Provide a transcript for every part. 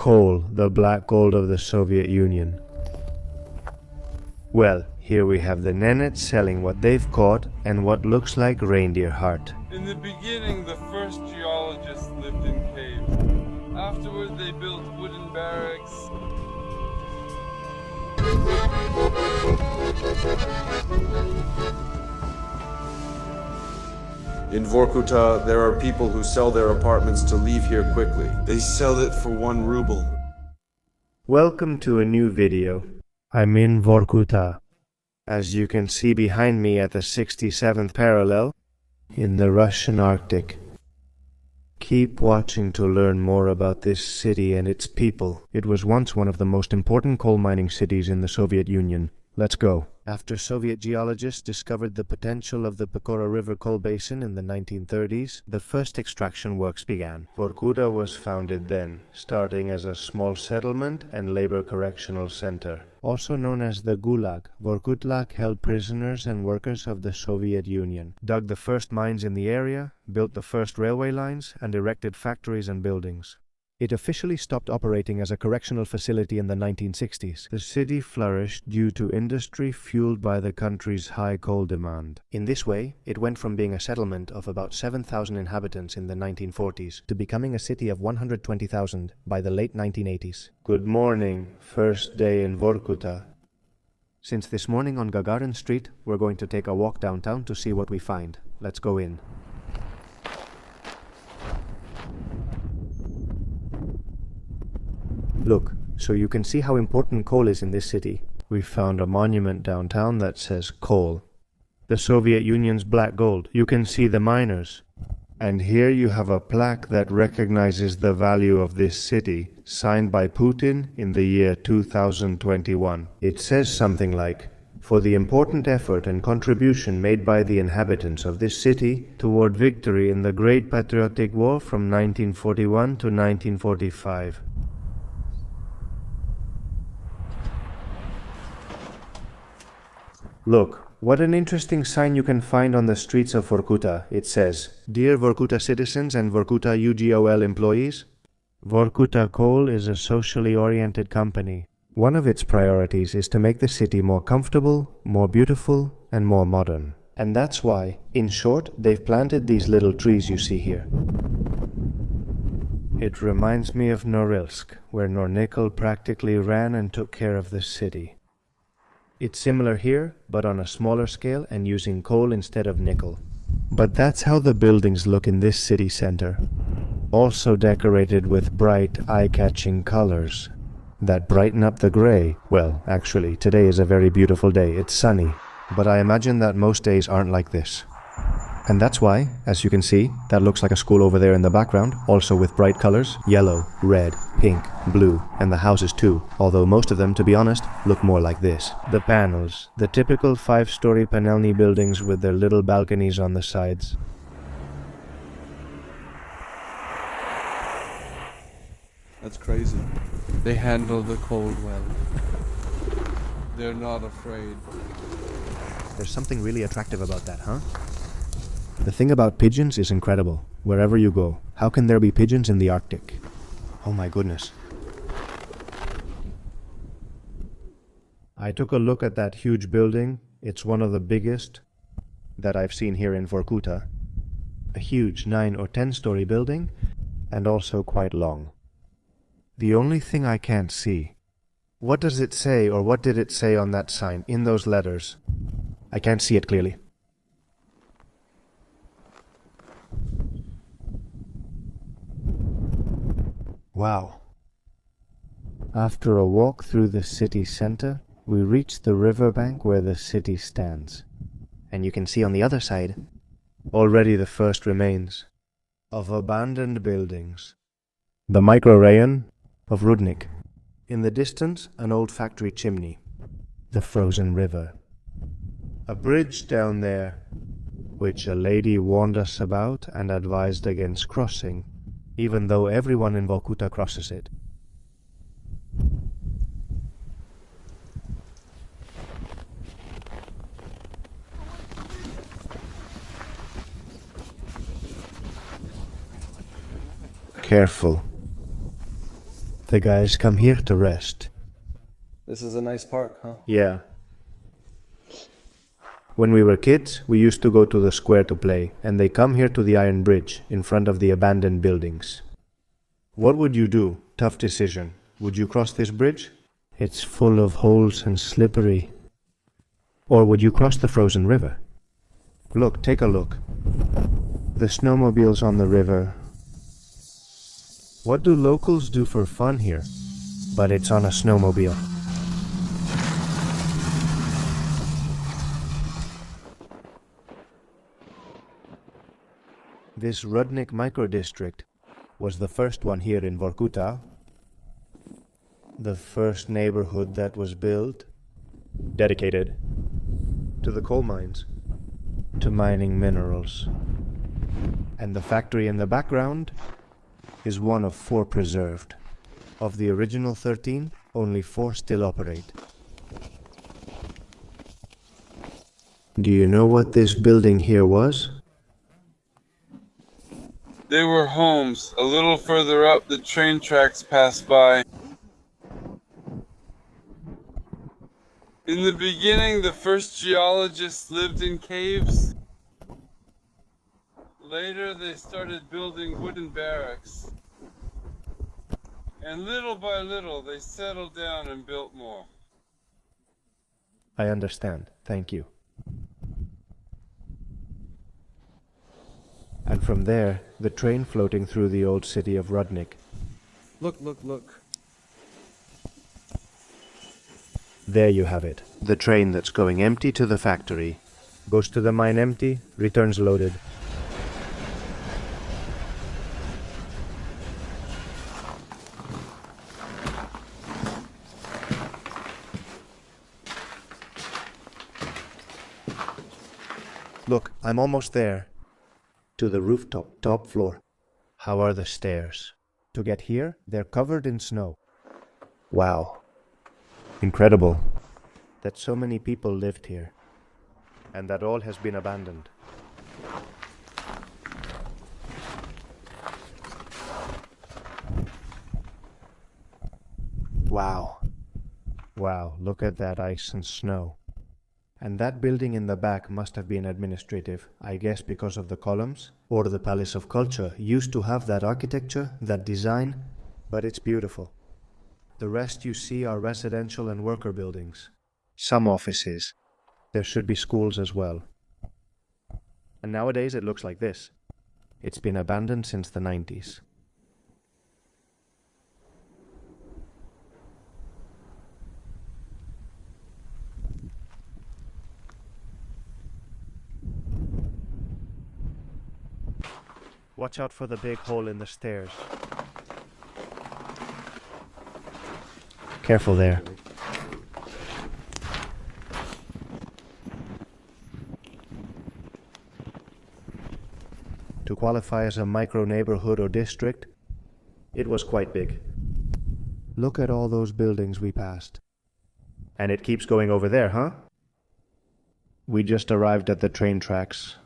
Coal, the black gold of the Soviet Union. Well, here we have the Nenets selling what they've caught and what looks like reindeer heart. In the beginning, the first geologists lived in caves. Afterward, they built wooden barracks. In Vorkuta, there are people who sell their apartments to leave here quickly. They sell it for 1 ruble. Welcome to a new video. I'm in Vorkuta. As you can see behind me at the 67th parallel, in the Russian Arctic. Keep watching to learn more about this city and its people. It was once one of the most important coal mining cities in the Soviet Union. Let's go. After Soviet geologists discovered the potential of the Pekora River coal basin in the 1930s, the first extraction works began. Vorkuta was founded then, starting as a small settlement and labor correctional center. Also known as the Gulag, Vorkuta held prisoners and workers of the Soviet Union, dug the first mines in the area, built the first railway lines, and erected factories and buildings. It officially stopped operating as a correctional facility in the 1960s. The city flourished due to industry fueled by the country's high coal demand. In this way, it went from being a settlement of about 7,000 inhabitants in the 1940s to becoming a city of 120,000 by the late 1980s. Good morning, first day in Vorkuta. Since this morning on Gagarin Street, we're going to take a walk downtown to see what we find. Let's go in. Look, so you can see how important coal is in this city. We found a monument downtown that says coal. The Soviet Union's black gold. You can see the miners. And here you have a plaque that recognizes the value of this city, signed by Putin in the year 2021. It says something like, "For the important effort and contribution made by the inhabitants of this city toward victory in the Great Patriotic War from 1941 to 1945. Look, what an interesting sign you can find on the streets of Vorkuta. It says, "Dear Vorkuta citizens and Vorkuta UGOL employees, Vorkuta Coal is a socially oriented company. One of its priorities is to make the city more comfortable, more beautiful, and more modern. And that's why, in short, they've planted these little trees you see here." It reminds me of Norilsk, where Nornickel practically ran and took care of the city. It's similar here, but on a smaller scale and using coal instead of nickel. But that's how the buildings look in this city center. Also decorated with bright, eye-catching colors that brighten up the gray. Well, actually, today is a very beautiful day. It's sunny. But I imagine that most days aren't like this. And that's why, as you can see, that looks like a school over there in the background, also with bright colors, yellow, red, pink, blue, and the houses too, although most of them, to be honest, look more like this. The panels, the typical 5-story panelny buildings with their little balconies on the sides. That's crazy. They handle the cold well. They're not afraid. There's something really attractive about that, huh? The thing about pigeons is incredible. Wherever you go, how can there be pigeons in the Arctic? Oh my goodness. I took a look at that huge building. It's one of the biggest that I've seen here in Vorkuta. A huge 9 or 10-story building, and also quite long. The only thing I can't see, what does it say, or what did it say on that sign, in those letters? I can't see it clearly. Wow. After a walk through the city center, we reach the riverbank where the city stands. And you can see on the other side, already the first remains of abandoned buildings. The microrayon of Rudnik. In the distance, an old factory chimney. The frozen river. A bridge down there, which a lady warned us about and advised against crossing, even though everyone in Vorkuta crosses it. Careful. The guys come here to rest. This is a nice park, huh? Yeah. When we were kids, we used to go to the square to play, and they come here to the iron bridge in front of the abandoned buildings. What would you do? Tough decision. Would you cross this bridge? It's full of holes and slippery. Or would you cross the frozen river? Look, take a look. The snowmobiles on the river. What do locals do for fun here? But it's on a snowmobile. This Rudnik microdistrict was the first one here in Vorkuta. The first neighborhood that was built, dedicated to the coal mines, to mining minerals. And the factory in the background is one of 4 preserved. Of the original 13, only 4 still operate. Do you know what this building here was? They were homes. A little further up, the train tracks passed by. In the beginning, the first geologists lived in caves. Later, they started building wooden barracks. And little by little, they settled down and built more. I understand. Thank you. And from there, the train floating through the old city of Rudnik. Look, look, look. There you have it. The train that's going empty to the factory. Goes to the mine empty, returns loaded. Look, I'm almost there. To the rooftop, top floor. How are the stairs? To get here, they're covered in snow. Wow. Incredible that so many people lived here, and that all has been abandoned. Wow. Wow, look at that ice and snow. And that building in the back must have been administrative, I guess because of the columns, or the Palace of Culture used to have that architecture, that design, but it's beautiful. The rest you see are residential and worker buildings. Some offices. There should be schools as well. And nowadays it looks like this. It's been abandoned since the 90s. Watch out for the big hole in the stairs. Careful there. To qualify as a micro-neighborhood or district, it was quite big. Look at all those buildings we passed. And it keeps going over there, huh? We just arrived at the train tracks,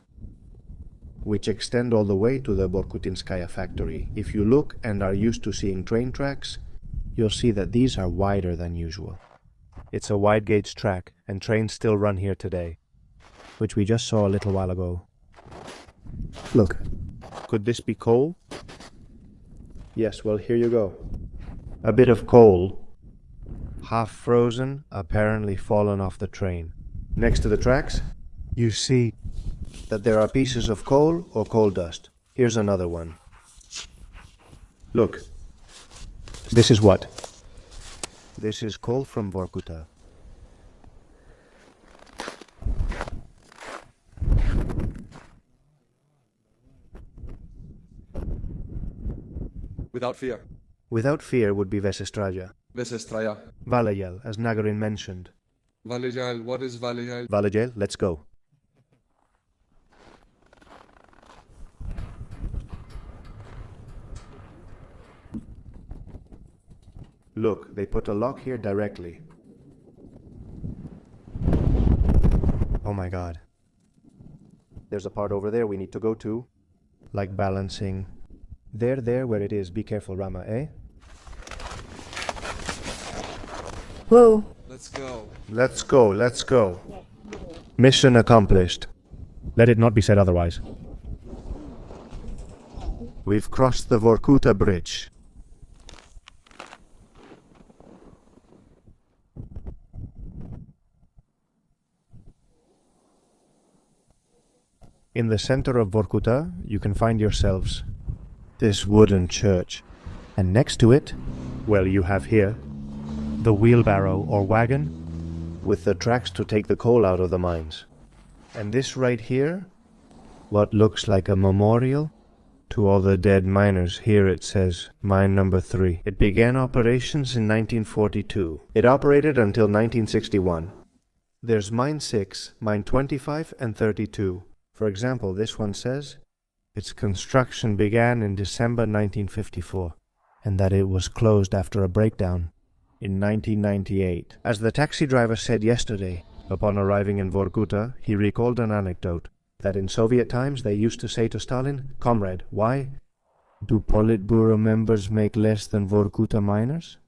which extend all the way to the Vorkutinskaya factory. If you look and are used to seeing train tracks, you'll see that these are wider than usual. It's a wide gauge track, and trains still run here today, which we just saw a little while ago. Look, could this be coal? Yes, well, here you go. A bit of coal, half frozen, apparently fallen off the train. Next to the tracks, you see that there are pieces of coal or coal dust. Here's another one. Look. This is what? This is coal from Vorkuta. Without fear. Without fear would be Vesestraja. Vesestraya. Valejel, as Nagarin mentioned. Valejal, what is Valejal? Valejel, let's go. Look, they put a lock here directly. Oh my god. There's a part over there we need to go to. Like balancing. There where it is. Be careful, Rama, eh? Whoa. Let's go. Let's go, let's go. Mission accomplished. Let it not be said otherwise. We've crossed the Vorkuta bridge. In the center of Vorkuta, you can find yourselves this wooden church. And next to it, well, you have here the wheelbarrow or wagon with the tracks to take the coal out of the mines. And this right here, what looks like a memorial to all the dead miners. Here it says mine number 3. It began operations in 1942. It operated until 1961. There's mine 6, mine 25 and 32. For example, this one says its construction began in December 1954 and that it was closed after a breakdown in 1998. As the taxi driver said yesterday, upon arriving in Vorkuta, he recalled an anecdote that in Soviet times they used to say to Stalin, "Comrade, why do Politburo members make less than Vorkuta miners?"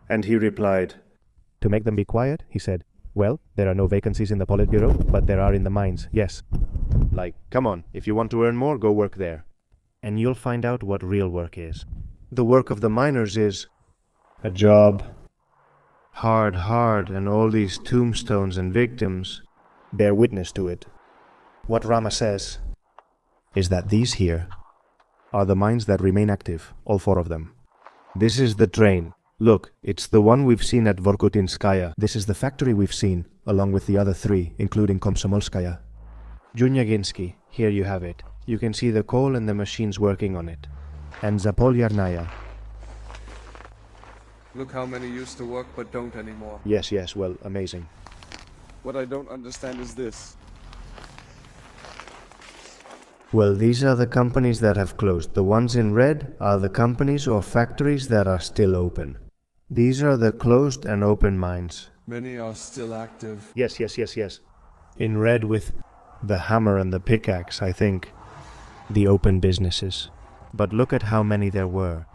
And he replied, To make them be quiet, he said, well, there are no vacancies in the Politburo, but there are in the mines, yes. like, come on, if you want to earn more, go work there. And you'll find out what real work is. The work of the miners is a job. Hard, and all these tombstones and victims bear witness to it. What Rama says is that these here are the mines that remain active, all 4 of them. This is the train. Look, it's the one we've seen at Vorkutinskaya. This is the factory we've seen, along with the other 3, including Komsomolskaya. Junyaginsky, here you have it. You can see the coal and the machines working on it. And Zapolyarnaya. Look how many used to work but don't anymore. Yes, well, amazing. What I don't understand is this. Well, these are the companies that have closed. The ones in red are the companies or factories that are still open. These are the closed and open mines. Many are still active. Yes. In red with the hammer and the pickaxe, I think. The open businesses. But look at how many there were.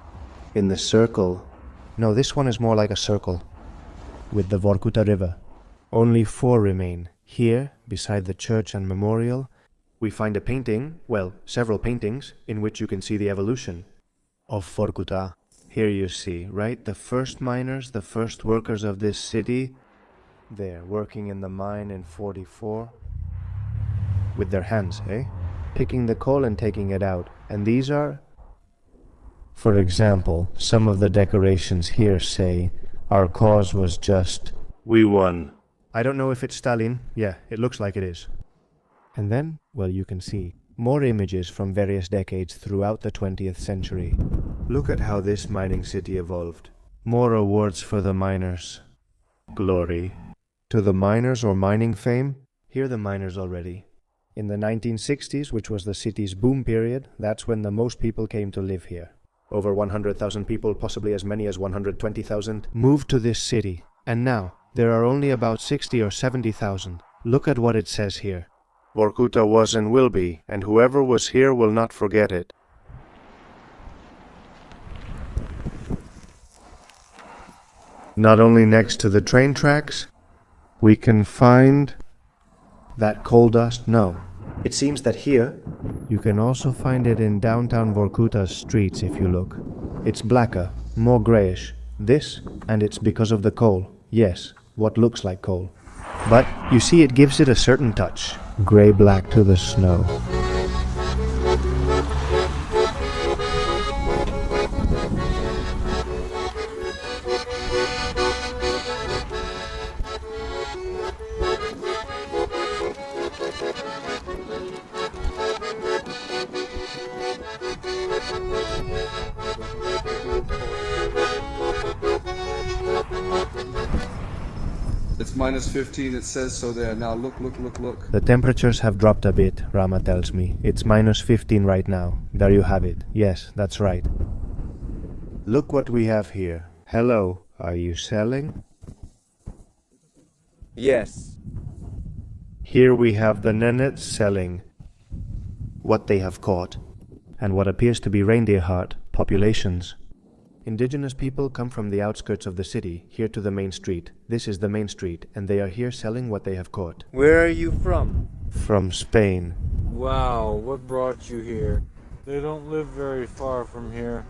In the circle. No, this one is more like a circle. With the Vorkuta river. Only 4 remain. Here, beside the church and memorial, we find a painting, well, several paintings, in which you can see the evolution of Vorkuta. Here you see, right? The first miners, the first workers of this city, they're working in the mine in 44. With their hands, eh? Picking the coal and taking it out. And these are, for example, some of the decorations here say, our cause was just, we won. I don't know if it's Stalin. Yeah, it looks like it is. And then, well, you can see more images from various decades throughout the 20th century. Look at how this mining city evolved. More awards for the miners. Glory. To the miners or mining fame, here the miners already. In the 1960s, which was the city's boom period, that's when the most people came to live here. Over 100,000 people, possibly as many as 120,000, moved to this city. And now, there are only about 60 or 70,000. Look at what it says here. Vorkuta was and will be, and whoever was here will not forget it. Not only next to the train tracks, we can find that coal dust. No, it seems that here, you can also find it in downtown Vorkuta's streets if you look. It's blacker, more grayish. This, and it's because of the coal. Yes, what looks like coal. But, you see, it gives it a certain touch. Gray-black to the snow. It's minus 15, it says so there. Now look. The temperatures have dropped a bit, Rama tells me. It's minus 15 right now. There you have it. Yes, that's right. Look what we have here. Hello, are you selling? Yes. Here we have the Nenets selling what they have caught, and what appears to be reindeer heart populations. Indigenous people come from the outskirts of the city, here to the main street. This is the main street, and they are here selling what they have caught. Where are you from? From Spain. Wow, what brought you here? They don't live very far from here.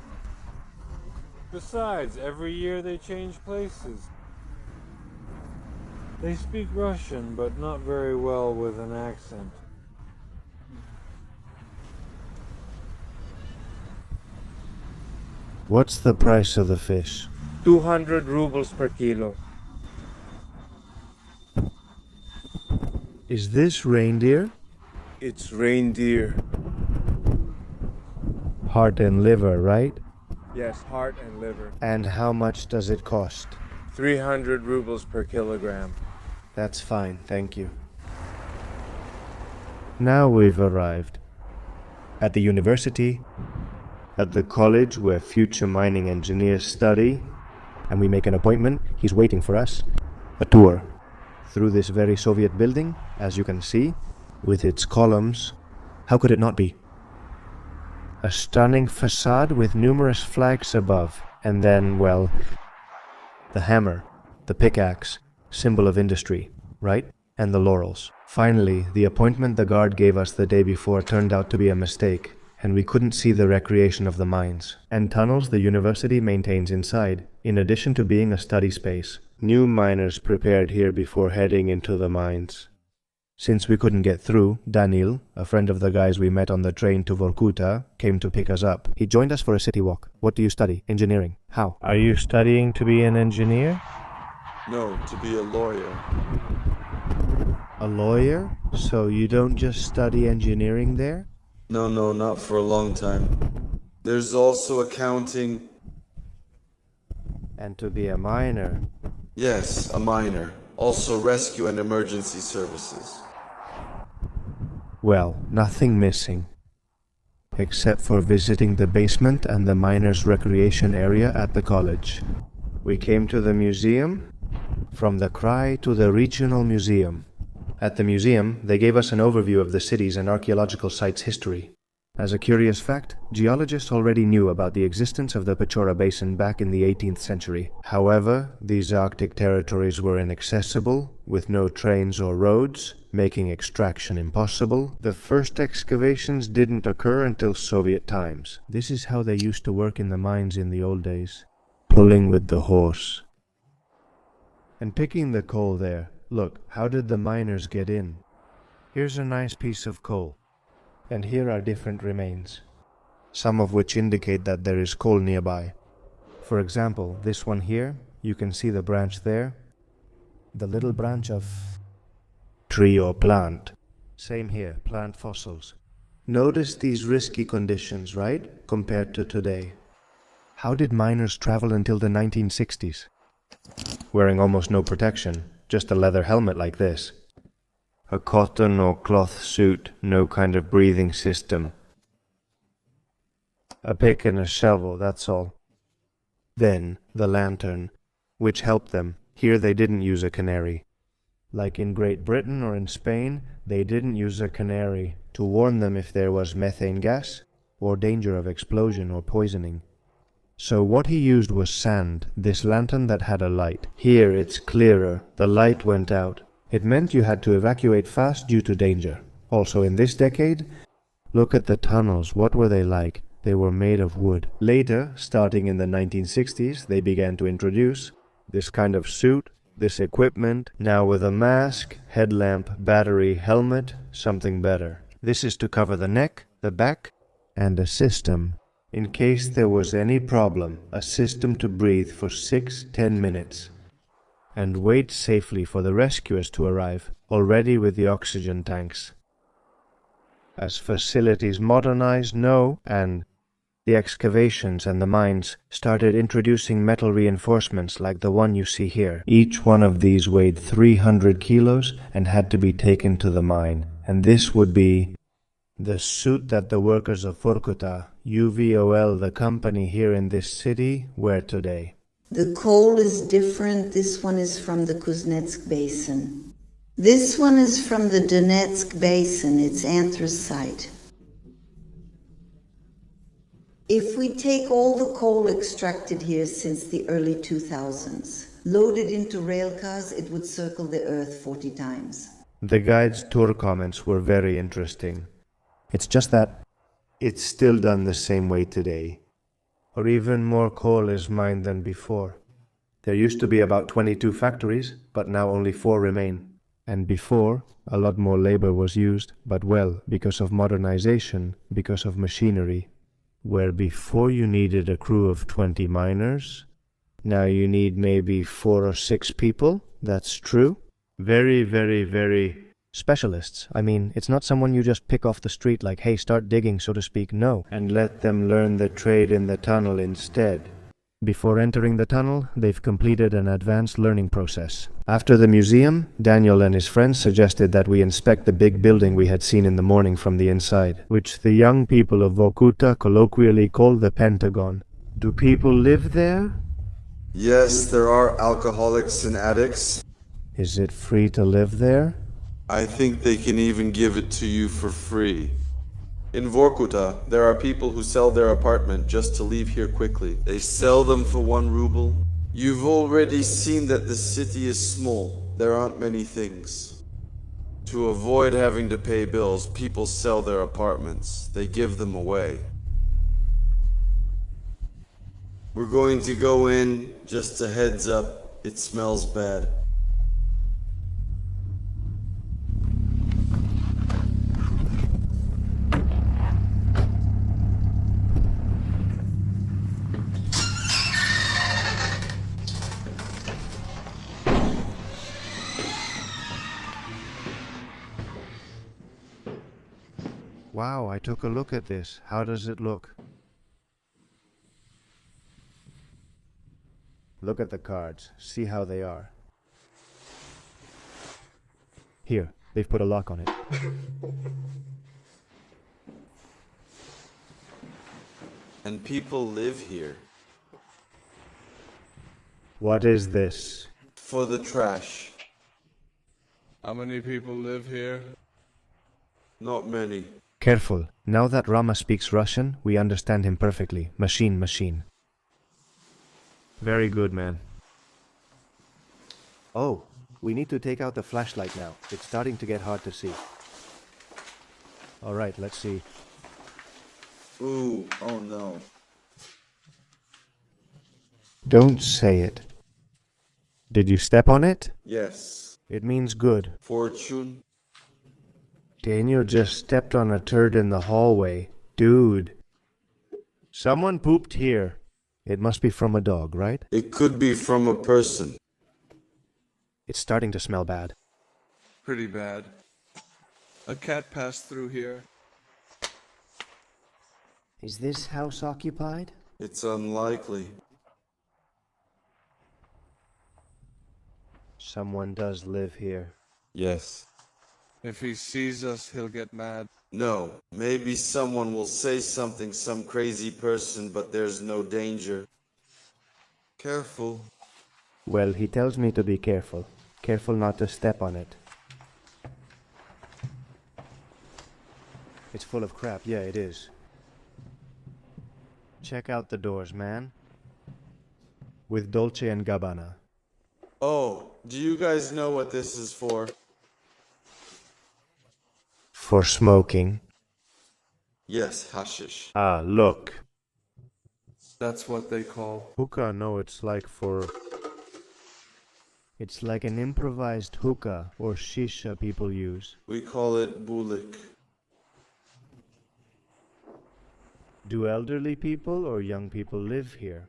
Besides, every year they change places. They speak Russian, but not very well with an accent. What's the price of the fish? 200 rubles per kilo. Is this reindeer? It's reindeer. Heart and liver, right? Yes, heart and liver. And how much does it cost? 300 rubles per kilogram. That's fine, thank you. Now we've arrived. At the university, at the college where future mining engineers study, and we make an appointment. He's waiting for us. A tour through this very Soviet building, as you can see, with its columns. How could it not be? A stunning facade with numerous flags above, and then, well, the hammer, the pickaxe, symbol of industry, right? And the laurels. Finally, the appointment the guard gave us the day before turned out to be a mistake, and we couldn't see the recreation of the mines and tunnels the university maintains inside, in addition to being a study space. New miners prepared here before heading into the mines. Since we couldn't get through, Daniil, a friend of the guys we met on the train to Vorkuta, came to pick us up. He joined us for a city walk. What do you study? Engineering. How? Are you studying to be an engineer? No, to be a lawyer. A lawyer? So you don't just study engineering there? No, not for a long time. There's also accounting. And to be a miner? Yes, a miner. Also rescue and emergency services. Well, nothing missing. Except for visiting the basement and the miners' recreation area at the college. We came to the museum. From the Krai to the regional museum. At the museum, they gave us an overview of the city's and archaeological sites' history. As a curious fact, geologists already knew about the existence of the Pechora Basin back in the 18th century. However, these Arctic territories were inaccessible, with no trains or roads, making extraction impossible. The first excavations didn't occur until Soviet times. This is how they used to work in the mines in the old days. Pulling with the horse. And picking the coal there. Look, how did the miners get in? Here's a nice piece of coal. And here are different remains, some of which indicate that there is coal nearby. For example, this one here, you can see the branch there. The little branch of tree or plant. Same here, plant fossils. Notice these risky conditions, right? Compared to today. How did miners travel until the 1960s? Wearing almost no protection, just a leather helmet like this. A cotton or cloth suit, no kind of breathing system. A pick and a shovel, that's all. Then, the lantern, which helped them. Here they didn't use a canary. Like in Great Britain or in Spain, they didn't use a canary to warn them if there was methane gas or danger of explosion or poisoning. So what he used was sand, this lantern that had a light. Here it's clearer, the light went out. It meant you had to evacuate fast due to danger. Also in this decade, look at the tunnels, what were they like? They were made of wood. Later, starting in the 1960s, they began to introduce this kind of suit, this equipment, now with a mask, headlamp, battery, helmet, something better. This is to cover the neck, the back, and a system. In case there was any problem, a system to breathe for 6-10 minutes. And wait safely for the rescuers to arrive, already with the oxygen tanks. As facilities modernized, and the excavations and the mines started introducing metal reinforcements like the one you see here. Each one of these weighed 300 kilos and had to be taken to the mine. And this would be the suit that the workers of Vorkuta, UVOL, the company here in this city, wear today. The coal is different. This one is from the Kuznetsk Basin. This one is from the Donetsk Basin. It's anthracite. If we take all the coal extracted here since the early 2000s, loaded into rail cars, it would circle the Earth 40 times. The guide's tour comments were very interesting. It's just that it's still done the same way today. Or even more coal is mined than before. There used to be about 22 factories, but now only 4 remain. And before, a lot more labor was used, but well, because of modernization, because of machinery. Where before you needed a crew of 20 miners, now you need maybe 4 or 6 people. That's true. Very, very, very specialists. I mean, it's not someone you just pick off the street like, hey, start digging, so to speak. No. And let them learn the trade in the tunnel instead. Before entering the tunnel, they've completed an advanced learning process. After the museum, Daniel and his friends suggested that we inspect the big building we had seen in the morning from the inside, which the young people of Vorkuta colloquially call the Pentagon. Do people live there? Yes, there are alcoholics and addicts. Is it free to live there? I think they can even give it to you for free. In Vorkuta, there are people who sell their apartment just to leave here quickly. They sell them for 1 ruble. You've already seen that the city is small. There aren't many things. To avoid having to pay bills, people sell their apartments. They give them away. We're going to go in, just a heads up, it smells bad. Wow, I took a look at this. How does it look? Look at the cards. See how they are. Here, they've put a lock on it. And people live here. What is this? For the trash. How many people live here? Not many. Careful. Now that Rama speaks Russian, we understand him perfectly. Machine, machine. Very good, man. Oh, we need to take out the flashlight now. It's starting to get hard to see. All right, let's see. Ooh, oh no. Don't say it. Did you step on it? Yes. It means good. Fortune. Daniel just stepped on a turd in the hallway. Dude. Someone pooped here. It must be from a dog, right? It could be from a person. It's starting to smell bad. Pretty bad. A cat passed through here. Is this house occupied? It's unlikely. Someone does live here. Yes. If he sees us, he'll get mad. No. Maybe someone will say something, some crazy person, but there's no danger. Careful. Well, he tells me to be careful. Careful not to step on it. It's full of crap. Yeah, it is. Check out the doors, man. With Dolce & Gabbana. Oh, do you guys know what this is for? For smoking. Yes, hashish. Ah, look. That's what they call. Hookah, no, it's like an improvised hookah or shisha people use. We call it bulik. Do elderly people or young people live here?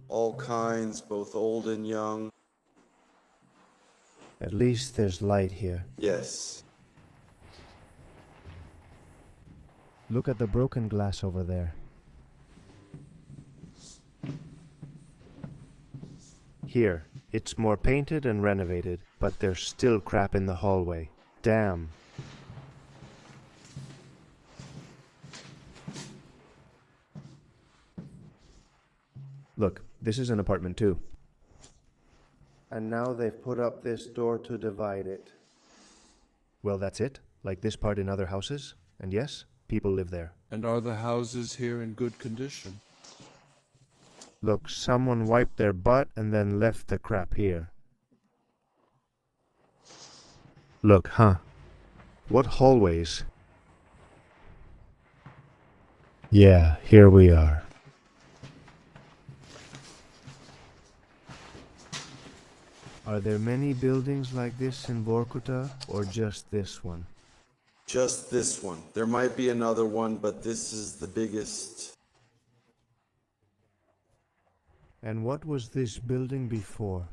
All kinds, both old and young. At least there's light here. Yes. Look at the broken glass over there. Here, it's more painted and renovated, but there's still crap in the hallway. Damn. Look, this is an apartment too. And now they've put up this door to divide it. Well, that's it? Like this part in other houses? And yes, people live there. And are the houses here in good condition? Look, someone wiped their butt and then left the crap here. Look, huh? What hallways? Yeah, here we are. Are there many buildings like this in Vorkuta, or just this one? Just this one. There might be another one, but this is the biggest. And what was this building before?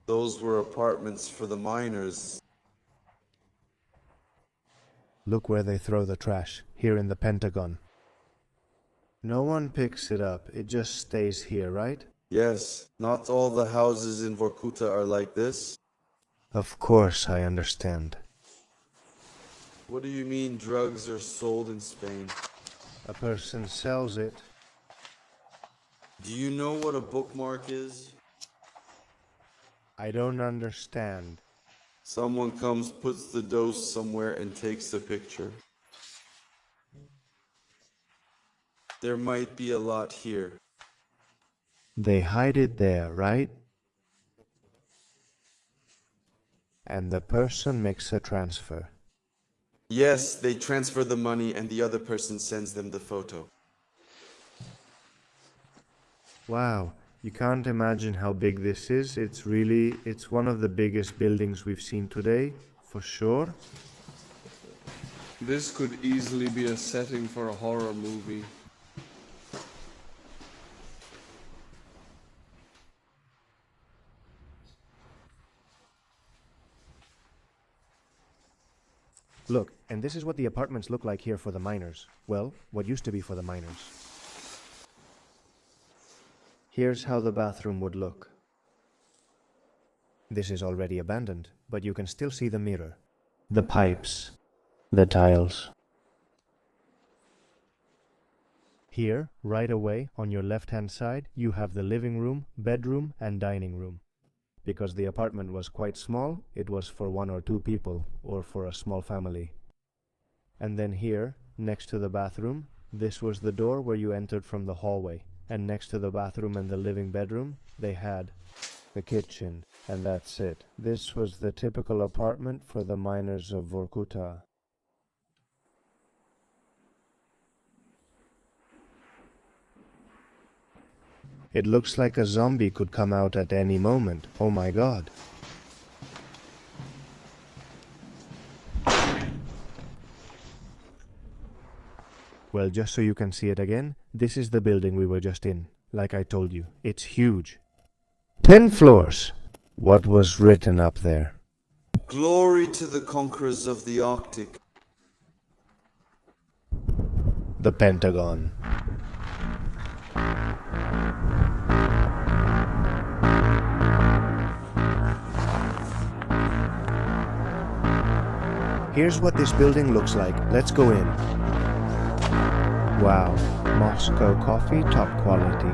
Those were apartments for the miners. Look where they throw the trash, here in the Pentagon. No one picks it up, it just stays here, right? Yes, not all the houses in Vorkuta are like this. Of course, I understand. What do you mean drugs are sold in Spain? A person sells it. Do you know what a bookmark is? I don't understand. Someone comes, puts the dose somewhere, and takes a picture. There might be a lot here. They hide it there, right? And the person makes a transfer. Yes, they transfer the money and the other person sends them the photo. Wow, you can't imagine how big this is. It's one of the biggest buildings we've seen today, for sure. This could easily be a setting for a horror movie. Look, and this is what the apartments look like here for the miners. Well, what used to be for the miners. Here's how the bathroom would look. This is already abandoned, but you can still see the mirror, the pipes, the tiles. Here, right away, on your left-hand side, you have the living room, bedroom, and dining room. Because the apartment was quite small, it was for 1 or 2 people, or for a small family. And then here, next to the bathroom, this was the door where you entered from the hallway. And next to the bathroom and the living bedroom, they had the kitchen, and that's it. This was the typical apartment for the miners of Vorkuta. It looks like a zombie could come out at any moment. Oh my god. Well, just so you can see it again, this is the building we were just in. Like I told you, it's huge. 10 floors. What was written up there? Glory to the conquerors of the Arctic. The Pentagon. Here's what this building looks like. Let's go in. Wow, Moscow coffee, top quality.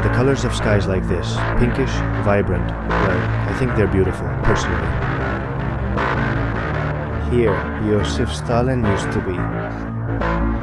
The colors of skies like this, pinkish, vibrant, well, I think they're beautiful, personally. Here, Joseph Stalin used to be.